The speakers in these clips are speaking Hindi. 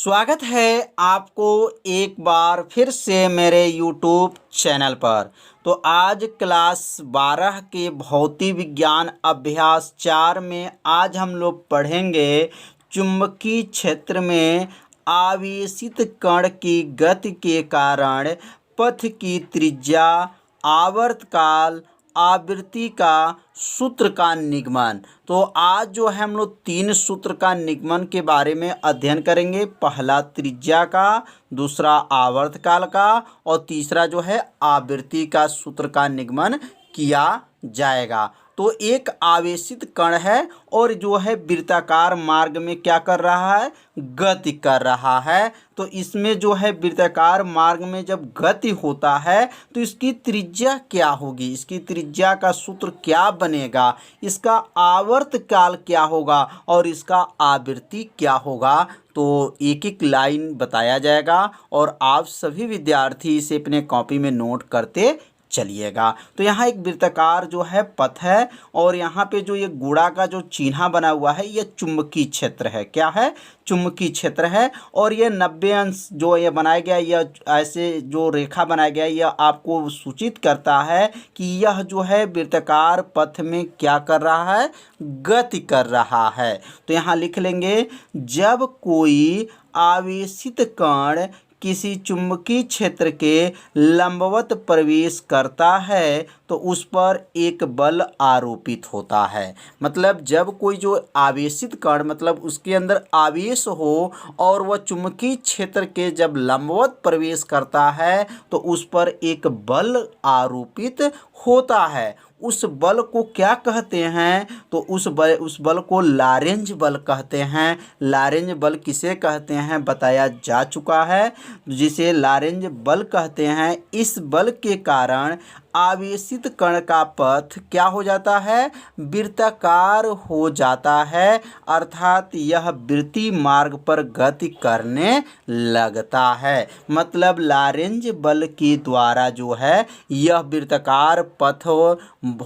स्वागत है आपको एक बार फिर से मेरे यूट्यूब चैनल पर। तो आज क्लास 12 के भौतिक विज्ञान अभ्यास 4 में आज हम लोग पढ़ेंगे चुंबकीय क्षेत्र में आवेशित कण की गति के कारण पथ की त्रिज्या, आवर्तकाल, आवृत्ति का सूत्र का निगमन। तो आज जो है हम लोग 3 सूत्र का निगमन के बारे में अध्ययन करेंगे। पहला त्रिज्या का, दूसरा आवर्तकाल का और तीसरा जो है आवृत्ति का सूत्र का निगमन किया जाएगा। तो एक आवेशित कण है और जो है वृत्ताकार मार्ग में क्या कर रहा है, गति कर रहा है। तो इसमें जो है वृत्ताकार मार्ग में जब गति होता है तो इसकी त्रिज्या क्या होगी, इसकी त्रिज्या का सूत्र क्या बनेगा, इसका आवर्तकाल क्या होगा और इसका आवृत्ति क्या होगा। तो एक एक लाइन बताया जाएगा और आप सभी विद्यार्थी इसे अपने कॉपी में नोट करते चलिएगा। तो यहाँ एक वृत्ताकार जो है पथ है और यहाँ पे जो ये गुणा का जो चिन्ह बना हुआ है ये चुंबकीय क्षेत्र है। क्या है? चुंबकीय क्षेत्र है। और ये 90 अंश जो ये बनाया गया, यह ऐसे जो रेखा बनाया गया, यह आपको सूचित करता है कि यह जो है वृत्ताकार पथ में क्या कर रहा है, गति कर रहा है। तो यहाँ लिख लेंगे, जब कोई आवेशित कण किसी चुंबकीय क्षेत्र के लंबवत प्रवेश करता है तो उस पर एक बल आरोपित होता है। मतलब जब कोई जो आवेशित कण, मतलब उसके अंदर आवेश हो और वह चुंबकीय क्षेत्र के जब लंबवत प्रवेश करता है तो उस पर एक बल आरोपित होता है। उस बल को क्या कहते हैं? तो उस बल को लॉरेंज बल कहते हैं। लॉरेंज बल किसे कहते हैं बताया जा चुका है, जिसे लॉरेंज बल कहते हैं। इस बल के कारण आवेशित कण का पथ क्या हो जाता है, वृत्ताकार हो जाता है, अर्थात यह वृत्तीय मार्ग पर गति करने लगता है। मतलब लॉरेंज बल के द्वारा जो है यह वृत्ताकार पथ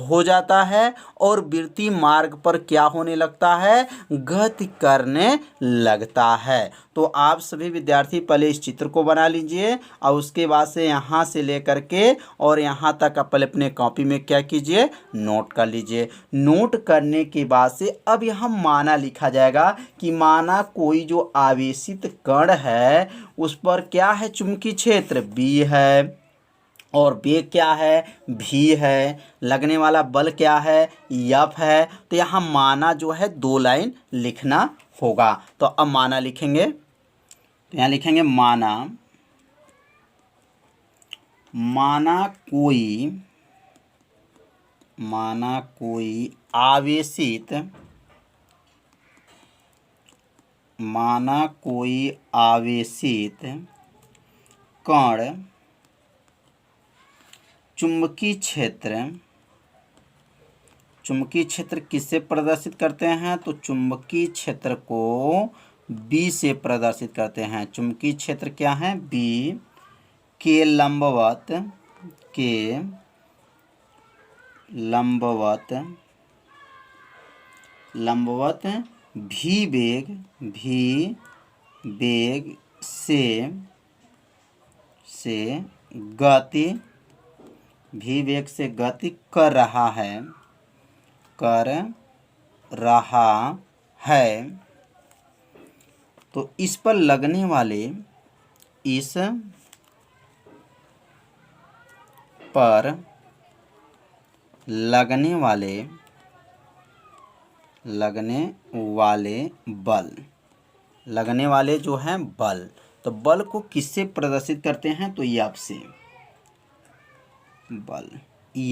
हो जाता है और वृत्तीय मार्ग पर क्या होने लगता है, गति करने लगता है। तो आप सभी विद्यार्थी पहले इस चित्र को बना लीजिए और उसके बाद से यहाँ से लेकर के और यहाँ तक आप पहले अपने कॉपी में क्या कीजिए, नोट कर लीजिए। नोट करने के बाद से अब यहाँ माना लिखा जाएगा कि माना कोई जो आवेशित कण है उस पर क्या है, चुंबकीय क्षेत्र B है और वेग क्या है, v है, लगने वाला बल क्या है, F है। तो यहाँ माना जो है 2 लाइन लिखना होगा। तो अब माना लिखेंगे, तो यहाँ लिखेंगे माना कोई आवेशित कण चुंबकीय क्षेत्र किससे प्रदर्शित करते हैं? तो चुंबकीय क्षेत्र को B से प्रदर्शित करते हैं। चुंबकीय क्षेत्र क्या है, B के लंबवत v वेग से गति कर रहा है। तो इस पर लगने वाले जो हैं बल, तो बल को किससे प्रदर्शित करते हैं? तो F से। बल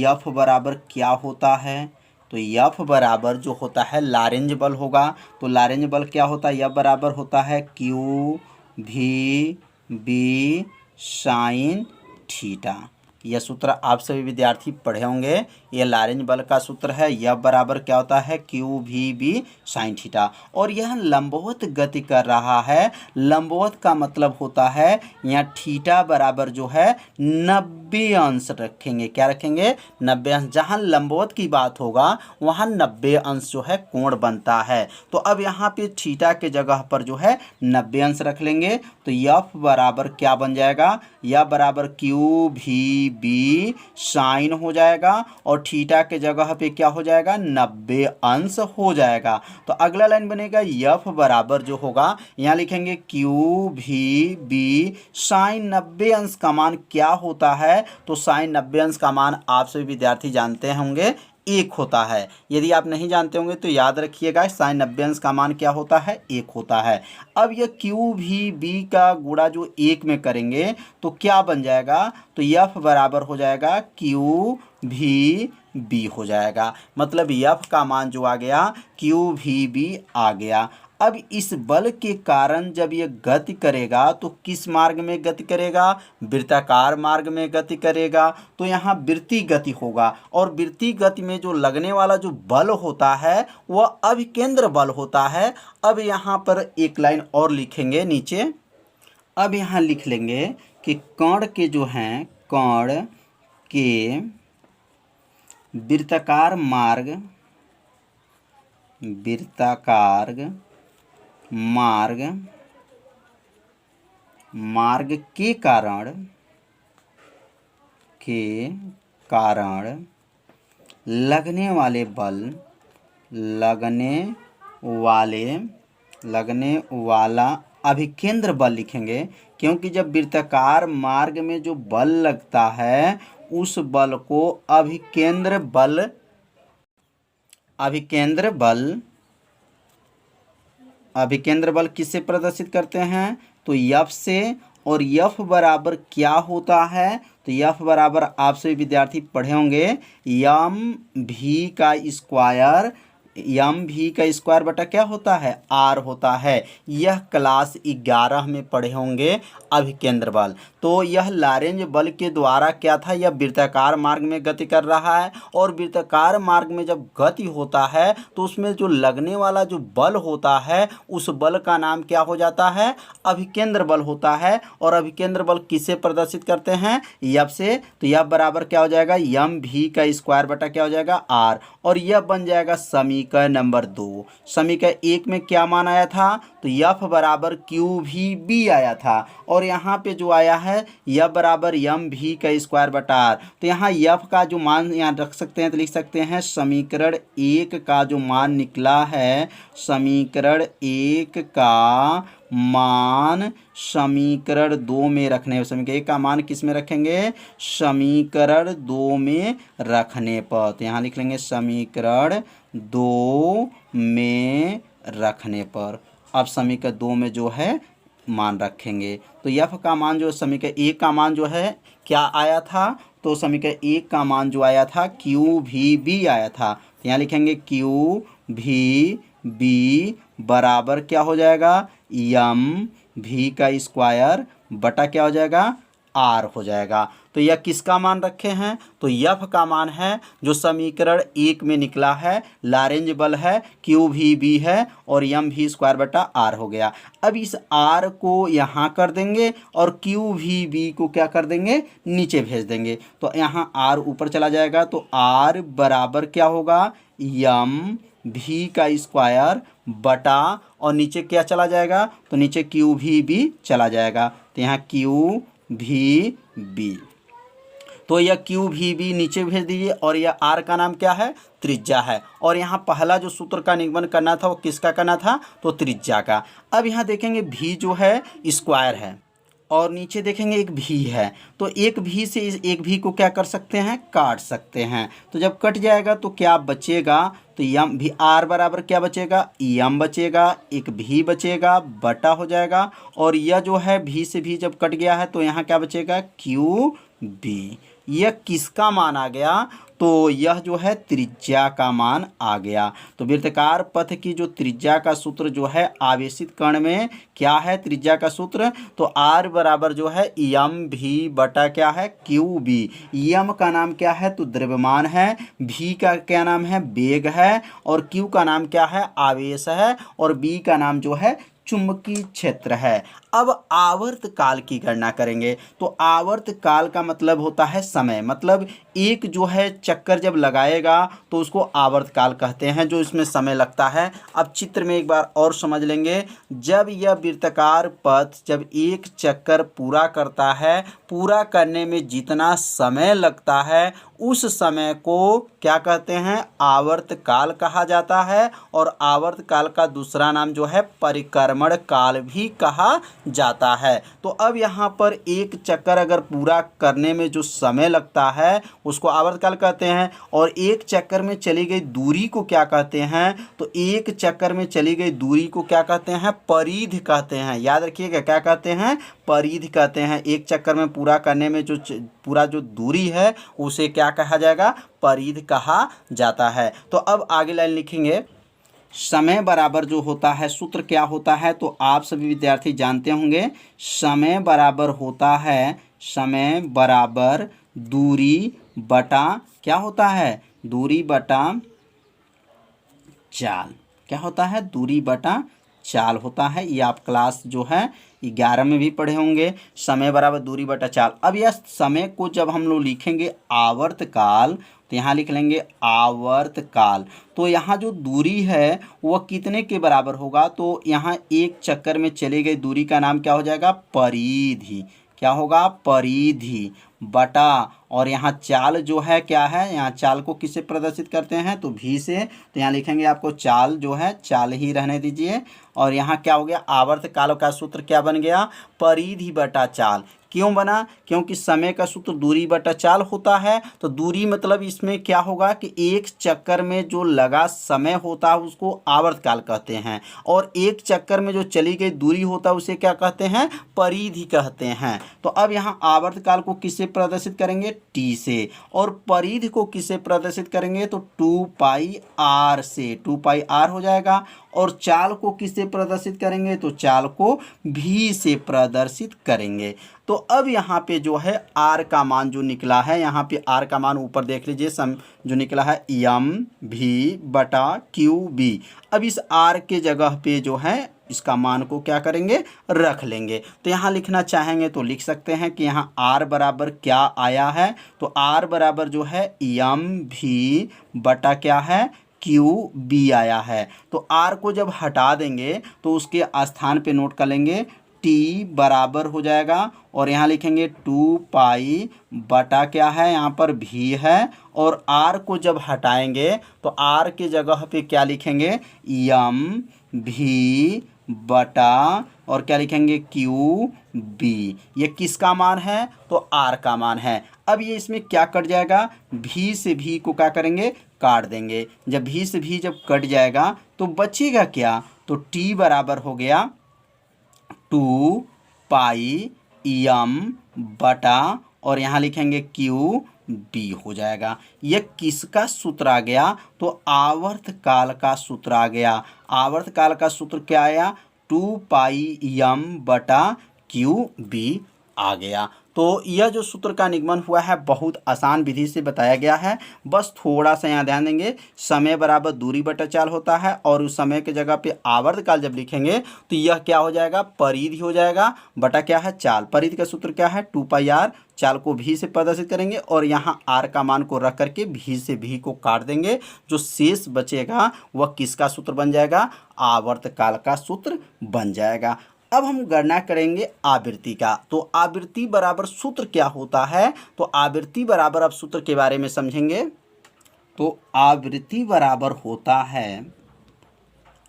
F बराबर क्या होता है? तो F बराबर जो होता है लॉरेंज बल होगा। तो लॉरेंज बल क्या होता है? F बराबर होता है QV/sin थीटा। यह सूत्र आप सभी विद्यार्थी पढ़े होंगे। ये लॉरेंज बल का सूत्र है। F बराबर क्या होता है Q V B sine theta. और यह लंबवत गति कर रहा है। लंबवत का मतलब होता है यहाँ थीटा बराबर जो है 90 अंश रखेंगे। क्या रखेंगे 90 अंश। जहाँ लंबवत की बात होगा वहाँ 90 अंश जो है कोण बनता है। तो अब यहाँ पे थीटा के जगह पर जो है 90 अंश रख लेंगे। तो F बराबर क्या बन जाएगा F बराबर क्यू वी बी साइन हो जाएगा और थीटा के जगह पे क्या हो जाएगा 90 अंश हो जाएगा। तो अगला लाइन बनेगा F बराबर जो होगा यहाँ लिखेंगे क्यू वी बी साइन 90 अंश का मान क्या होता है। तो साइन 90 अंश का मान आप सभी विद्यार्थी जानते होंगे 1 होता है। यदि आप नहीं जानते होंगे तो याद रखिएगा साइन 90 अंश का मान क्या होता है 1 होता है। अब यह क्यू वी बी का गुणा जो 1 में करेंगे तो क्या बन जाएगा। तो F बराबर हो जाएगा क्यू वी बी हो जाएगा। मतलब F का मान जो आ गया क्यू वी बी आ गया। अब इस बल के कारण जब ये गति करेगा तो किस मार्ग में गति करेगा वृत्ताकार मार्ग में गति करेगा। तो यहाँ वृत्तीय गति होगा और वृत्तीय गति में जो लगने वाला जो बल होता है वह अभिकेंद्र बल होता है। अब यहाँ पर एक लाइन और लिखेंगे नीचे। अब यहाँ लिख लेंगे कि कण के जो हैं कण के वृत्ताकार मार्ग के कारण लगने वाला अभिकेंद्र बल लिखेंगे। क्योंकि जब वृत्ताकार मार्ग में जो बल लगता है उस बल को अभिकेंद्र बल किससे प्रदर्शित करते हैं तो F से। और F बराबर क्या होता है तो F बराबर आप सभी विद्यार्थी पढ़े होंगे एम भी का स्क्वायर बटा क्या होता है R होता है। यह क्लास 11 में पढ़े होंगे अभिकेंद्र बल। तो यह लॉरेंज बल के द्वारा क्या था यह वृत्ताकार मार्ग में गति कर रहा है। और वृत्ताकार मार्ग में जब गति होता है तो उसमें जो लगने वाला जो बल होता है उस बल का नाम क्या हो जाता है अभिकेंद्र बल होता है। और अभिकेंद्र बल किसे प्रदर्शित करते हैं F से। तो F बराबर क्या हो जाएगा एम भी का स्क्वायर बटा क्या हो जाएगा R। और यह बन जाएगा समीकरण नंबर 2। समीकरण 1 में क्या मान आया था तो F बराबर क्यू वी बी आया था। और यहाँ पे जो आया है F बराबर एम भी का स्क्वायर बटा R। तो यहाँ F का जो मान यहाँ रख सकते हैं तो लिख सकते हैं समीकरण 1 का जो मान निकला है समीकरण 1 का मान समीकरण 2 में रखने। समीकरण 1 का मान किस में रखेंगे समीकरण 2 में रखने पर। तो यहाँ लिख लेंगे समीकरण 2 में रखने पर। अब समीकरण 2 में जो है मान रखेंगे तो F का मान जो समीकरण 1 का मान जो है क्या आया था तो समीकरण 1 का मान जो आया था क्यू वी बी आया था। तो यहाँ लिखेंगे क्यू वी बी बराबर क्या हो जाएगा एम भी का स्क्वायर बटा क्या हो जाएगा R हो जाएगा। तो यह किसका मान रखे हैं तो F का मान है जो समीकरण 1 में निकला है लॉरेंज बल है क्यू वी बी है और एम भी स्क्वायर बटा R हो गया। अब इस R को यहाँ कर देंगे और क्यू वी बी को क्या कर देंगे नीचे भेज देंगे। तो यहाँ R ऊपर चला जाएगा तो R बराबर क्या होगा एम भी का स्क्वायर बटा और नीचे क्या चला जाएगा तो नीचे क्यू वी बी चला जाएगा। तो यहाँ क्यू वी बी तो यह क्यू वी बी नीचे भेज दीजिए। और यह R का नाम क्या है त्रिज्या है। और यहाँ पहला जो सूत्र का निगमन करना था वो किसका करना था तो त्रिज्या का। अब यहाँ देखेंगे भी जो है स्क्वायर है और नीचे देखेंगे एक भी है। तो एक भी से इस एक भी को क्या कर सकते हैं काट सकते हैं। तो जब कट जाएगा तो क्या बचेगा तो यम भी आर बराबर क्या बचेगा, यम बचेगा, एक भी बचेगा, बटा हो जाएगा। और यह जो है भी से भी जब कट गया है तो यहाँ क्या बचेगा, क्यू बी। यह किसका मान आ गया, तो यह जो है त्रिज्या का मान आ गया। तो वृत्ताकार पथ की जो त्रिज्या का सूत्र जो है आवेशित कण में क्या है, त्रिज्या का सूत्र, तो आर बराबर जो है यम भी बटा क्या है, क्यू बी। यम का नाम क्या है, तो द्रव्यमान है, भी का क्या नाम है, वेग है, और क्यू का नाम क्या है, आवेश है, और बी का नाम जो है चुंबकीय क्षेत्र है। अब आवर्त काल की गणना करेंगे। तो आवर्त काल का मतलब होता है समय, मतलब एक जो है चक्कर जब लगाएगा तो उसको आवर्त काल कहते हैं, जो इसमें समय लगता है। अब चित्र में एक बार और समझ लेंगे। जब यह वृत्ताकार पथ जब एक चक्कर पूरा करता है, पूरा करने में जितना समय लगता है उस समय को क्या कहते हैं, आवर्त काल कहा जाता है। और आवर्त काल का दूसरा नाम जो है परिक्रमण काल भी कहा जाता है। तो अब यहाँ पर एक चक्कर अगर पूरा करने में जो समय लगता है उसको आवर्त काल कहते हैं। और एक चक्कर में चली गई दूरी को क्या कहते हैं, तो एक चक्कर में चली गई दूरी को क्या कहते हैं, परिधि कहते हैं। याद रखिएगा, क्या कहते हैं, परिधि कहते हैं। एक चक्कर में पूरा करने में जो पूरा जो दूरी है उसे क्या कहा जाएगा, परिधि कहा जाता है। तो अब आगे लाइन लिखेंगे, समय बराबर जो होता है सूत्र क्या होता है, तो आप सभी विद्यार्थी जानते होंगे। समय बराबर होता है, समय बराबर दूरी बटा क्या होता है, दूरी बटा चाल। क्या होता है, दूरी बटा चाल होता है। ये आप क्लास जो है 11 में भी पढ़े होंगे, समय बराबर दूरी बटा चाल। अब यह समय को जब हम लोग लिखेंगे आवर्त काल, तो यहाँ लिख लेंगे आवर्त काल। तो यहाँ जो दूरी है वह कितने के बराबर होगा, तो यहाँ एक चक्कर में चली गई दूरी का नाम क्या हो जाएगा, परिधि। क्या होगा, परिधि बटा, और यहाँ चाल जो है क्या है, यहाँ चाल को किससे प्रदर्शित करते हैं, तो भी से। तो यहाँ लिखेंगे आपको चाल जो है, चाल ही रहने दीजिए। और यहाँ क्या हो गया, आवर्त काल का सूत्र क्या बन गया, परिधि बटा चाल। क्यों बना, क्योंकि समय का सूत्र दूरी बटा चाल होता है। तो दूरी मतलब इसमें क्या होगा कि एक चक्कर में जो लगा समय होता है उसको आवर्त काल कहते हैं, और एक चक्कर में जो चली गई दूरी होता है उसे क्या कहते हैं, परिधि कहते हैं। तो अब यहाँ आवर्त काल को किससे प्रदर्शित करेंगे, टी से, और परिधि को किससे प्रदर्शित करेंगे, तो 2 पाई आर से, 2 पाई आर हो जाएगा। और चाल को किससे प्रदर्शित करेंगे, तो चाल को भी से प्रदर्शित करेंगे। तो अब यहाँ पे जो है आर का मान जो निकला है, यहाँ पे आर का मान ऊपर देख लीजिए, जो निकला है यम भी बटा क्यू बी। अब इस आर के जगह पे जो है इसका मान को क्या करेंगे, रख लेंगे। तो यहाँ लिखना चाहेंगे तो लिख सकते हैं कि यहाँ आर बराबर क्या आया है, तो आर बराबर जो है यम भी बटा क्या है, क्यू बी आया है। तो आर को जब हटा देंगे तो उसके स्थान पे नोट कर लेंगे टी बराबर हो जाएगा, और यहाँ लिखेंगे 2 पाई बटा क्या है, यहाँ पर भी है। और आर को जब हटाएंगे तो आर के जगह पे क्या लिखेंगे, यम भी बटा, और क्या लिखेंगे, क्यू बी। ये किसका मान है, तो आर का मान है। अब ये इसमें क्या कट जाएगा, भी से भी को क्या करेंगे, काट देंगे। जब भी से भी जब कट जाएगा तो बचेगा क्या, तो टी बराबर हो गया 2 पाई यम बटा, और यहाँ लिखेंगे क्यू बी हो जाएगा। यह किसका सूत्र आ गया, तो आवर्त काल का सूत्र आ गया। आवर्त काल का सूत्र क्या आया, 2 पाई यम बटा क्यू बी आ गया। तो यह जो सूत्र का निगमन हुआ है बहुत आसान विधि से बताया गया है। बस थोड़ा सा यहाँ ध्यान देंगे, समय बराबर दूरी बटा चाल होता है, और उस समय के जगह पे आवर्त काल जब लिखेंगे तो यह क्या हो जाएगा, परिधि हो जाएगा बटा क्या है, चाल। परिधि का सूत्र क्या है, 2 पाई आर। चाल को भी से प्रदर्शित करेंगे, और यहाँ आर का मान को रख करके भी से भी को काट देंगे। जो शेष बचेगा वह किसका सूत्र बन जाएगा, आवर्त काल का सूत्र बन जाएगा। अब हम गणना करेंगे आवृत्ति का। तो आवृत्ति बराबर सूत्र क्या होता है, तो आवृत्ति बराबर अब सूत्र के बारे में समझेंगे। तो आवृत्ति बराबर होता है,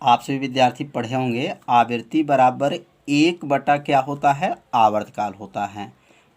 आप सभी विद्यार्थी पढ़े होंगे, आवृत्ति बराबर 1 बटा क्या होता है, आवर्त काल होता है।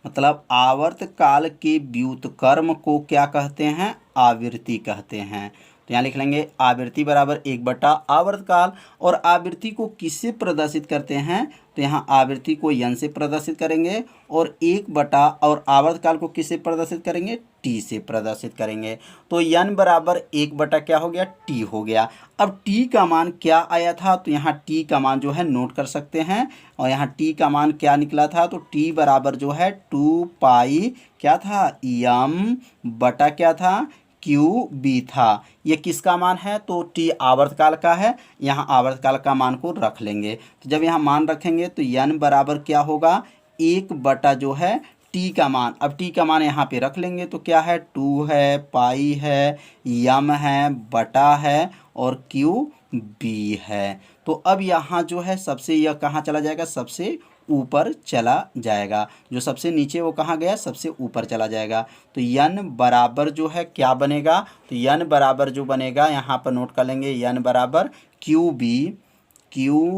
मतलब आवर्त काल के व्युत्क्रम को क्या कहते हैं, आवृत्ति कहते हैं। तो तो यहाँ लिख लेंगे आवृत्ति बराबर 1 बटा आवर्तकाल। और आवृत्ति को किससे प्रदर्शित करते हैं, तो यहाँ आवृत्ति को n से प्रदर्शित करेंगे और 1 बटा और आवर्तकाल को किससे प्रदर्शित करेंगे, t से प्रदर्शित करेंगे। तो n बराबर 1 बटा क्या हो गया, t हो गया। अब t का मान क्या आया था, तो यहाँ t का मान जो है नोट कर सकते हैं। और यहाँ t का मान क्या निकला था, तो t बराबर जो है 2 पाई क्या था, m बटा क्या था, क्यू बी था। ये किसका मान है, तो टी आवर्तकाल का है। यहाँ आवर्तकाल का मान को रख लेंगे। तो जब यहाँ मान रखेंगे तो n बराबर क्या होगा, 1 बटा जो है टी का मान। अब टी का मान यहाँ पे रख लेंगे तो क्या है, 2 है, पाई है, यम है, बटा है और क्यू बी है। तो अब यहाँ जो है सबसे यह कहाँ चला जाएगा, सबसे ऊपर चला जाएगा। जो सबसे नीचे वो कहाँ गया, सबसे ऊपर चला जाएगा। तो n बराबर जो है क्या बनेगा, तो n बराबर जो बनेगा यहाँ पर नोट कर लेंगे, n बराबर क्यू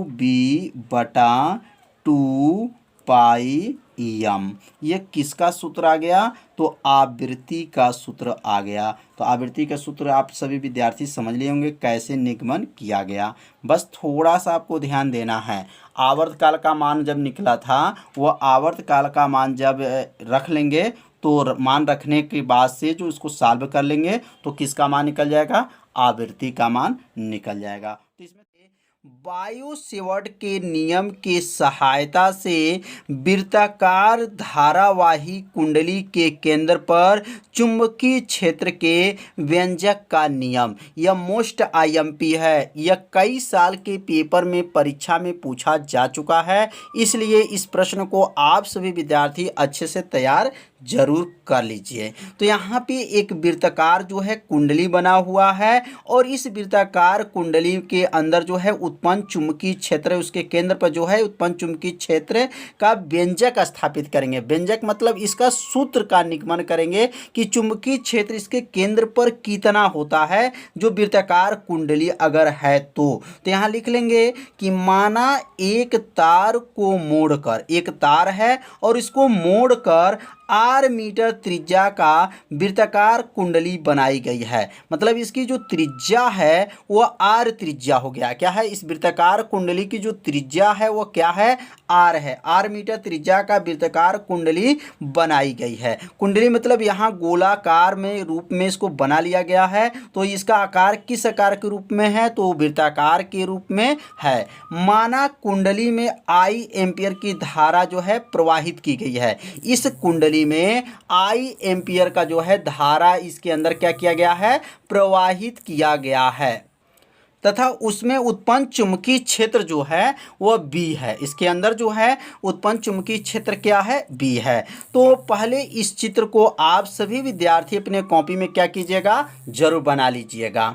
बी बटा 2 पाई यम। ये किसका सूत्र आ गया, तो आवृत्ति का सूत्र आ गया। तो आवृत्ति का सूत्र आप सभी विद्यार्थी समझ लिए होंगे कैसे निगमन किया गया। बस थोड़ा सा आपको ध्यान देना है, आवर्तकाल का मान जब निकला था, वह आवर्तकाल का मान जब रख लेंगे तो मान रखने के बाद से जो इसको सॉल्व कर लेंगे तो किसका मान निकल जाएगा, आवृत्ति का मान निकल जाएगा। तो इसमें बायो सेवर्ट के नियम के सहायता से वृत्ताकार धारावाही कुंडली के केंद्र पर चुंबकीय क्षेत्र के व्यंजक का नियम, यह मोस्ट आईएमपी है। यह कई साल के पेपर में परीक्षा में पूछा जा चुका है, इसलिए इस प्रश्न को आप सभी विद्यार्थी अच्छे से तैयार जरूर कर लीजिए। तो यहाँ पे एक वृत्ताकार जो है कुंडली बना हुआ है और इस वृत्ताकार कुंडली के अंदर जो है उत्पन्न चुंबकीय क्षेत्र, उसके केंद्र पर जो है उत्पन्न चुंबकीय क्षेत्र का व्यंजक स्थापित करेंगे। व्यंजक मतलब इसका सूत्र का निगमन करेंगे कि चुंबकीय क्षेत्र इसके केंद्र पर कितना होता है जो वृत्ताकार कुंडली अगर है तो यहाँ लिख लेंगे कि माना एक तार को मोड़कर, एक तार है और इसको मोड़कर 8 मीटर त्रिज्या का वृत्ताकार कुंडली बनाई गई है। मतलब इसकी जो त्रिज्या है वो r त्रिज्या हो गया। क्या है, इस वृत्ताकार कुंडली की जो त्रिज्या है वो क्या है, r है। 8 मीटर त्रिज्या का वृत्ताकार कुंडली बनाई गई है। कुंडली मतलब यहाँ गोलाकार में रूप में इसको बना लिया गया है। तो इसका आकार किस आकार के रूप में है, तो वृत्ताकार के रूप में है। माना कुंडली में I एम्पियर की धारा जो है प्रवाहित की गई है। इस कुंडली में I एम्पियर का जो है धारा इसके अंदर क्या किया गया है, प्रवाहित किया गया है तथा उसमें उत्पन्न चुंबकीय क्षेत्र जो है वह B है। इसके अंदर जो है उत्पन्न चुंबकीय क्षेत्र क्या है, B है। तो पहले इस चित्र को आप सभी विद्यार्थी अपने कॉपी में क्या कीजिएगा, जरूर बना लीजिएगा।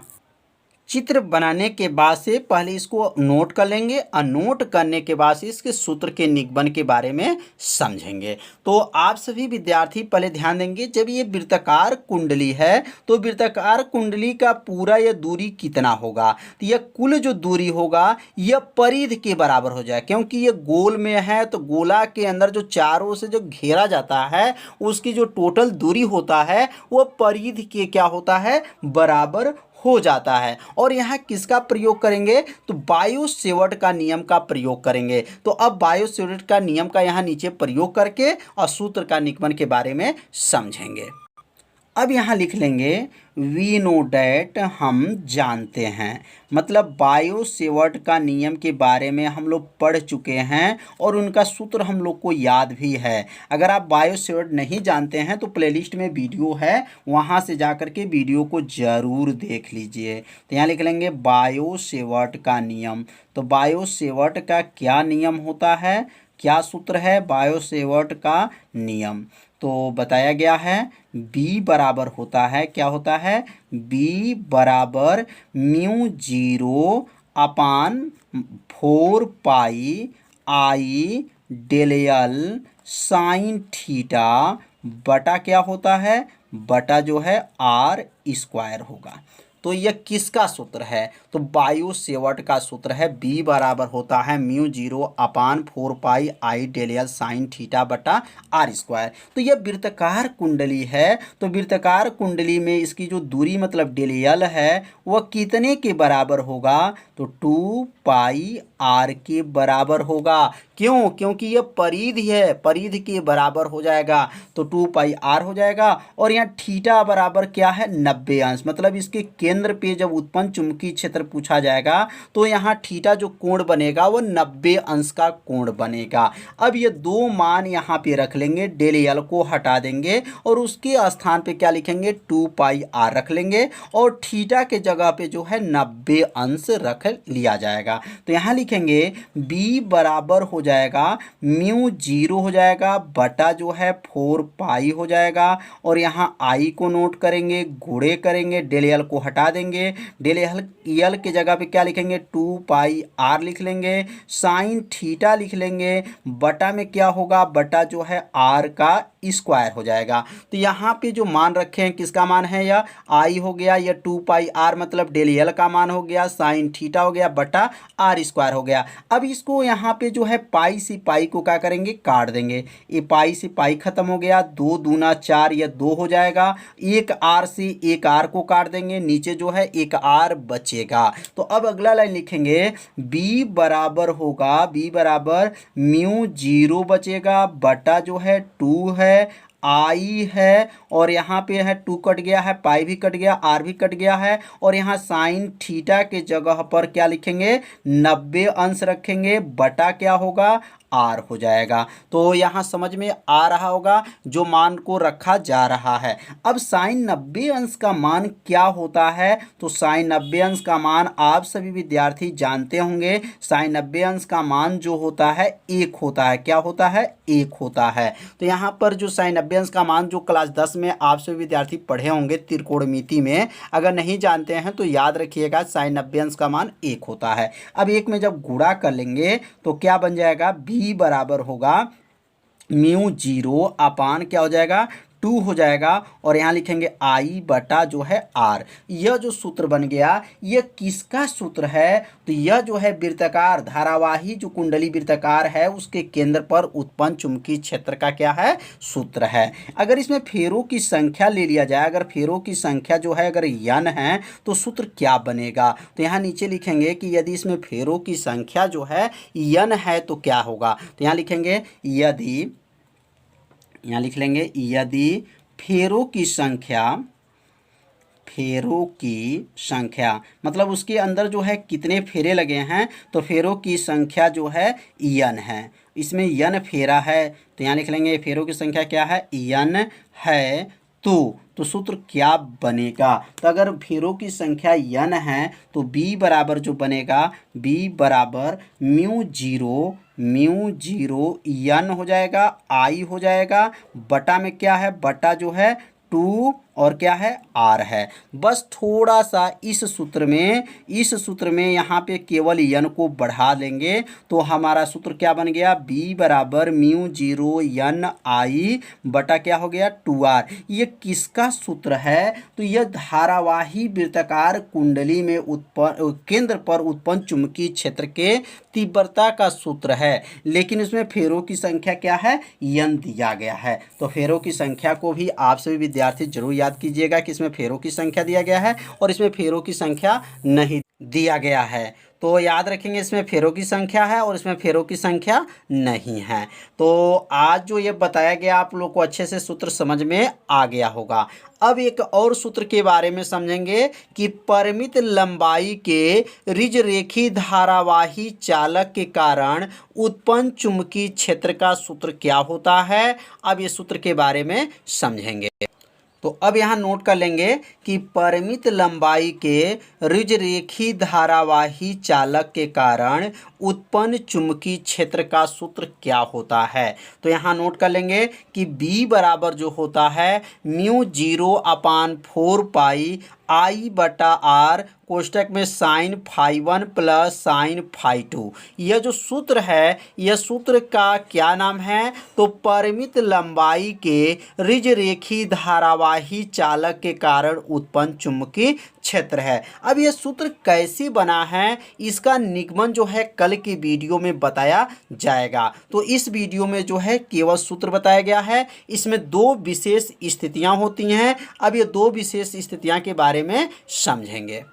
चित्र बनाने के बाद से पहले इसको नोट कर लेंगे और नोट करने के बाद से इसके सूत्र के निगमन के बारे में समझेंगे। तो आप सभी विद्यार्थी पहले ध्यान देंगे, जब ये वृत्ताकार कुंडली है तो वृत्ताकार कुंडली का पूरा यह दूरी कितना होगा, तो यह कुल जो दूरी होगा यह परिधि के बराबर हो जाए। क्योंकि ये गोल में है तो गोला के अंदर जो चारों से जो घेरा जाता है उसकी जो टोटल दूरी होता है वह परिधि के क्या होता है, बराबर हो जाता है। और यहाँ किसका प्रयोग करेंगे, तो बायो सेवर्ट का नियम का प्रयोग करेंगे। तो अब बायो सेवर्ट का नियम का यहाँ नीचे प्रयोग करके और सूत्र का निगमन के बारे में समझेंगे। अब यहाँ लिख लेंगे वी नो डैट, हम जानते हैं। मतलब बायो सेवर्ट का नियम के बारे में हम लोग पढ़ चुके हैं और उनका सूत्र हम लोग को याद भी है। अगर आप बायो सेवर्ट नहीं जानते हैं तो प्लेलिस्ट में वीडियो है, वहाँ से जा कर के वीडियो को ज़रूर देख लीजिए। तो यहाँ लिख लेंगे बायो सेवर्ट का नियम। तो बायो सेवर्ट का क्या नियम होता है, क्या सूत्र है बायो सेवर्ट का नियम, तो बताया गया है B बराबर होता है, क्या होता है, B बराबर μ0 upon 4 pi I del L sine theta बटा क्या होता है, बटा जो है R स्क्वायर होगा। तो यह किसका सूत्र है? तो बायो सेवर्ट का सूत्र है। B बराबर होता है म्यू 0 अपान 4 पाई आई डेल एल साइन थीटा बटा आर स्क्वायर। तो यह वृत्तकार कुंडली है, तो वृत्तकार कुंडली में इसकी जो दूरी मतलब डेल एल है वह कितने के बराबर होगा? तो 2 पाई आर के बराबर होगा। क्यों? क्योंकि यह परिधि है, परिधि के बराबर हो जाएगा, तो 2 पाई आर हो जाएगा। और यहाँ थीटा बराबर क्या है? 90 अंश। मतलब इसके केंद्र पे जब उत्पन्न चुंबकीय क्षेत्र पूछा जाएगा तो यहाँ थीटा जो कोण बनेगा वो 90 अंश का कोण बनेगा। अब ये दो मान यहाँ पे रख लेंगे, डेल एल को हटा देंगे और उसके स्थान पे क्या लिखेंगे? 2 पाई आर रख लेंगे और थीटा के जगह पे जो है 90 अंश रख लिया जाएगा। तो यहाँ लिखेंगे b बराबर हो जाएगा म्यू 0 हो जाएगा बटा जो है 4 पाई हो जाएगा। और यहाँ आई को नोट करेंगे, गुणे करेंगे, डेल एल को हटा देंगे, डेल एल के जगह पे क्या लिखेंगे? 2 पाई आर लिख लेंगे, साइन थीटा लिख लेंगे, बटा में क्या होगा? बटा जो है आर का स्क्वायर हो जाएगा। तो यहाँ पे जो मान रखे हैं किसका मान है? यह आई हो गया, यह 2 पाई आर मतलब डेल एल का मान हो गया, साइन थीटा हो गया बटा आर स्क्वायर हो गया। अब इसको यहाँ पे जो है पाई से पाई को क्या करेंगे? काट देंगे। ये पाई से पाई खत्म हो गया, 2 दूना 4, यह 2 हो जाएगा। एक आर से एक आर को काट देंगे, नीचे जो है एक आर बचेगा। तो अब अगला लाइन लिखेंगे b बराबर होगा, b बराबर म्यू 0 बचेगा बटा जो है 2 है, आई है और यहाँ पे है 2 कट गया है, पाई भी कट गया, आर भी कट गया है। और यहाँ साइन थीटा के जगह पर क्या लिखेंगे? 90 अंश रखेंगे बटा क्या होगा? आर हो जाएगा। तो यहाँ समझ में आ रहा होगा जो मान को रखा जा रहा है। अब साइन 90 अंश का मान क्या होता है? तो साइन 90 अंश का मान आप सभी विद्यार्थी जानते होंगे। साइन 90 अंश का मान जो होता है 1 होता है। क्या होता है? 1 होता है। तो यहाँ पर जो साइन 90 अंश का मान जो क्लास 10 में आप सभी विद्यार्थी पढ़े होंगे त्रिकोणमिति में, अगर नहीं जानते हैं तो याद रखिएगा साइन 90 अंश का मान 1 होता है। अब 1 में जब गुणा कर लेंगे तो क्या बन जाएगा? b बराबर होगा म्यू 0 अपान क्या हो जाएगा? 2 हो जाएगा। और यहाँ लिखेंगे आई बटा जो है आर। यह जो सूत्र बन गया यह किसका सूत्र है? तो यह जो है वृत्ताकार धारावाही जो कुंडली वृत्ताकार है उसके केंद्र पर उत्पन्न चुंबकीय क्षेत्र का क्या है? सूत्र है। अगर इसमें फेरों की संख्या ले लिया जाए, अगर फेरों की संख्या जो है अगर n है तो सूत्र क्या बनेगा? तो यहाँ नीचे लिखेंगे कि यदि इसमें फेरों की संख्या जो है n है तो क्या होगा? तो यहाँ लिखेंगे यदि, यहाँ लिख लेंगे यदि फेरों की संख्या मतलब उसके अंदर जो है कितने फेरे लगे हैं, तो फेरों की संख्या जो है n है। इसमें n फेरा है तो यहाँ लिख लेंगे फेरों की संख्या क्या है? n है। तो सूत्र क्या बनेगा? तो अगर फेरों की संख्या n है तो b बराबर जो बनेगा b बराबर म्यू 0 n हो जाएगा, आई हो जाएगा बटा में क्या है? बटा जो है 2 और क्या है? आर है। बस थोड़ा सा इस सूत्र में यहाँ पे केवल n को बढ़ा लेंगे तो हमारा सूत्र क्या बन गया? b बराबर म्यू 0 n आई बटा क्या हो गया? 2r। ये किसका सूत्र है? तो यह धारावाही वृत्ताकार कुंडली में केंद्र पर उत्पन्न चुंबकीय क्षेत्र के तीव्रता का सूत्र है। लेकिन इसमें फेरों की संख्या क्या है? n दिया गया है। तो फेरों की संख्या को भी आप सभी विद्यार्थी जरूर याद कीजिएगा कि इसमें फेरों की संख्या दिया गया है और इसमें फेरों की संख्या नहीं दिया गया है। तो याद रखेंगे इसमें फेरों की संख्या है और इसमें फेरों की संख्या नहीं है। तो आज जो ये बताया गया आप लोग को अच्छे से सूत्र समझ में आ गया होगा। अब एक और सूत्र के बारे में समझेंगे कि परिमित लंबाई के ऋजरेखी धारावाही चालक के कारण उत्पन्न चुंबकीय क्षेत्र का सूत्र क्या होता है। अब ये सूत्र के बारे में समझेंगे। तो अब यहाँ नोट कर लेंगे कि परिमित लंबाई के ऋजरेखी धारावाही चालक के कारण उत्पन्न चुंबकीय क्षेत्र का सूत्र क्या होता है। तो यहाँ नोट कर लेंगे कि b बराबर जो होता है म्यू 0 अपान 4 पाई आई बटा आर कोष्टक में sine phi 1 plus sine phi 2। यह जो सूत्र है यह सूत्र का क्या नाम है? तो परिमित लंबाई के ऋजरेखी धारावाही चालक के कारण उत्पन्न चुंबकीय क्षेत्र है। अब ये सूत्र कैसे बना है इसका निगमन जो है कल की वीडियो में बताया जाएगा। तो इस वीडियो में जो है केवल सूत्र बताया गया है। इसमें दो विशेष स्थितियां होती हैं। अब ये दो विशेष स्थितियां के बारे में समझेंगे।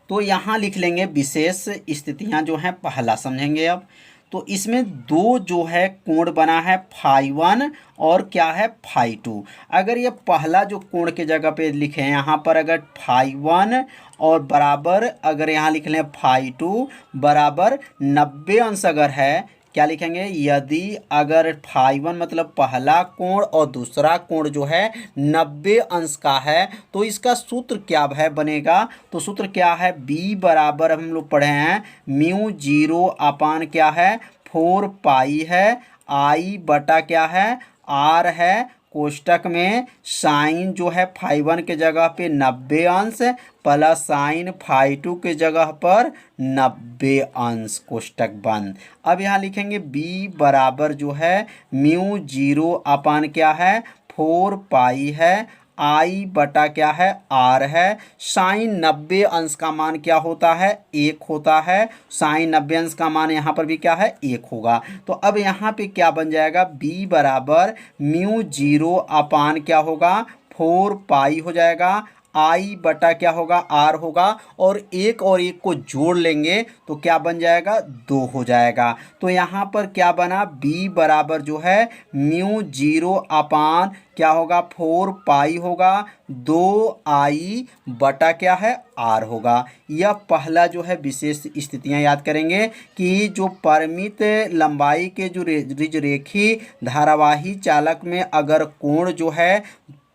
तो यहाँ लिख लेंगे विशेष स्थितियां जो हैं, पहला समझेंगे। अब तो इसमें दो जो है कोण बना है φ1 और क्या है φ2। अगर ये पहला जो कोण के जगह पे लिखे हैं यहाँ पर, अगर φ1 और बराबर अगर यहाँ लिख लें φ2 बराबर 90 अंश अगर है, क्या लिखेंगे, यदि अगर φ1 मतलब पहला कोण और दूसरा कोण जो है 90 अंश का है तो इसका सूत्र क्या है बनेगा। तो सूत्र क्या है, b बराबर हम लोग पढ़े हैं μ0 अपान क्या है 4 पाई है, i बटा क्या है r है, कोष्टक में साइन जो है φ1 के जगह पे 90 अंश प्लस साइन φ2 के जगह पर 90 अंश, कोष्टक बंद। अब यहाँ लिखेंगे b बराबर जो है μ0 अपान क्या है 4 पाई है, आई बटा क्या है आर है। साइन 90 अंश का मान क्या होता है, 1 होता है। साइन 90 अंश का मान यहाँ पर भी क्या है, 1 होगा। तो अब यहाँ पे क्या बन जाएगा, b बराबर μ0 अपान क्या होगा 4 पाई हो जाएगा, आई बटा क्या होगा आर होगा, और एक को जोड़ लेंगे तो क्या बन जाएगा 2 हो जाएगा। तो यहाँ पर क्या बना, b बराबर जो है μ0 अपान क्या होगा 4 पाई होगा, 2i बटा क्या है r होगा। यह पहला जो है विशेष स्थितियां याद करेंगे कि जो परिमित लंबाई के जो ऋजरेखी धारावाही चालक में अगर कोण जो है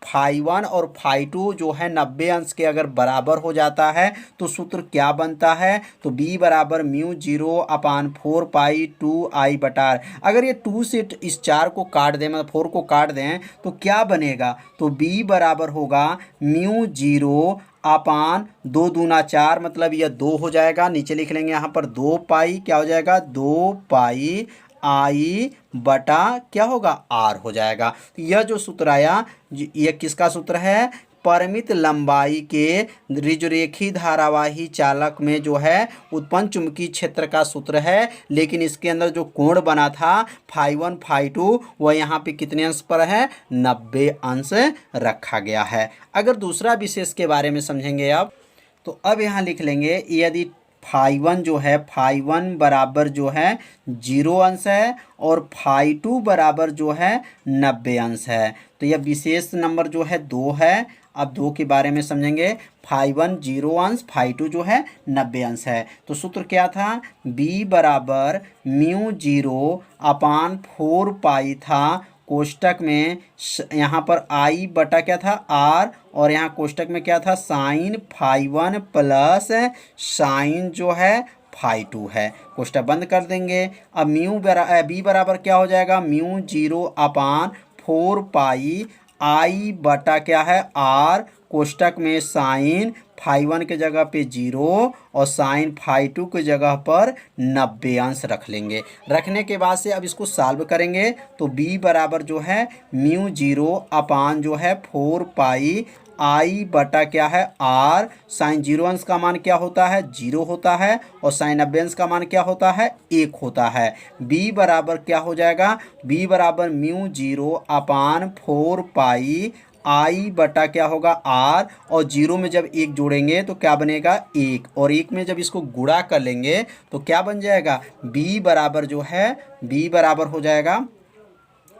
φ1 और φ2 जो है 90 अंश के अगर बराबर हो जाता है तो सूत्र क्या बनता है, तो b बराबर μ0 अपान 4 पाई 2i बटा r। अगर ये 2 से इस 4 को काट दें, मतलब 4 को काट दें तो क्या बनेगा, तो b बराबर होगा μ0 अपान 2 दूना 4, मतलब यह 2 हो जाएगा। नीचे लिख लेंगे यहाँ पर 2 पाई क्या हो जाएगा 2 पाई आई बटा क्या होगा आर हो जाएगा। तो यह जो सूत्र आया यह किसका सूत्र है, परिमित लंबाई के ऋजरेखी धारावाही चालक में जो है उत्पन्न चुंबकीय क्षेत्र का सूत्र है। लेकिन इसके अंदर जो कोण बना था φ1 φ2 वह यहाँ पे कितने अंश पर है, 90 अंश रखा गया है। अगर दूसरा विशेष के बारे में समझेंगे अब, तो अब यहाँ लिख लेंगे यदि φ1 जो है φ1 बराबर जो है 0 अंश है और φ2 बराबर जो है 90 अंश है, तो यह विशेष नंबर जो है 2 है। अब 2 के बारे में समझेंगे, φ1 0 अंश φ2 जो है 90 अंश है। तो सूत्र क्या था, b बराबर μ0 अपान 4 पाई था, कोष्टक में यहाँ पर i बटा क्या था r, और यहाँ कोष्टक में क्या था साइन φ1 प्लस साइन जो है φ2 है, कोष्टक बंद कर देंगे। अब b बराबर क्या हो जाएगा, μ0 अपान 4 पाई i बटा क्या है r, कोष्टक में साइन φ1 के जगह पे 0 और साइन φ2 के जगह पर 90 अंश रख लेंगे। रखने के बाद से अब इसको सॉल्व करेंगे तो b बराबर जो है μ0 अपान जो है 4 पाई आई बटा क्या है r, साइन 0 अंश का मान क्या होता है 0 होता है, और साइन 90 अंश का मान क्या होता है 1 होता है। b बराबर क्या हो जाएगा, b बराबर μ0 अपान 4 पाई आई बटा क्या होगा r, और 0 में जब 1 जोड़ेंगे तो क्या बनेगा 1, और 1 में जब इसको गुणा कर लेंगे तो क्या बन जाएगा, b बराबर जो है b बराबर हो जाएगा,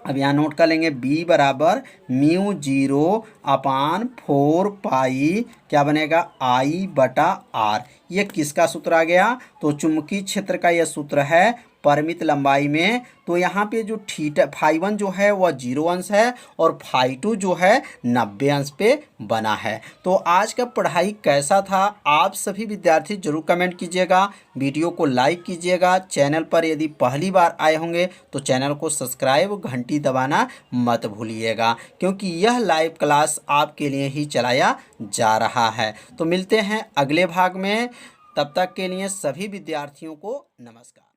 अब यहाँ नोट कर लेंगे b बराबर μ0 अपान 4 पाई क्या बनेगा i बटा r। ये किसका सूत्र आ गया, तो चुंबकीय क्षेत्र का यह सूत्र है परिमित लंबाई में। तो यहाँ पे जो φ1 जो है वह 0 अंश है और φ2 जो है 90 अंश पे बना है। तो आज का पढ़ाई कैसा था, आप सभी विद्यार्थी जरूर कमेंट कीजिएगा, वीडियो को लाइक कीजिएगा। चैनल पर यदि पहली बार आए होंगे तो चैनल को सब्सक्राइब घंटी दबाना मत भूलिएगा, क्योंकि यह लाइव क्लास आपके लिए ही चलाया जा रहा है। तो मिलते हैं अगले भाग में, तब तक के लिए सभी विद्यार्थियों को नमस्कार।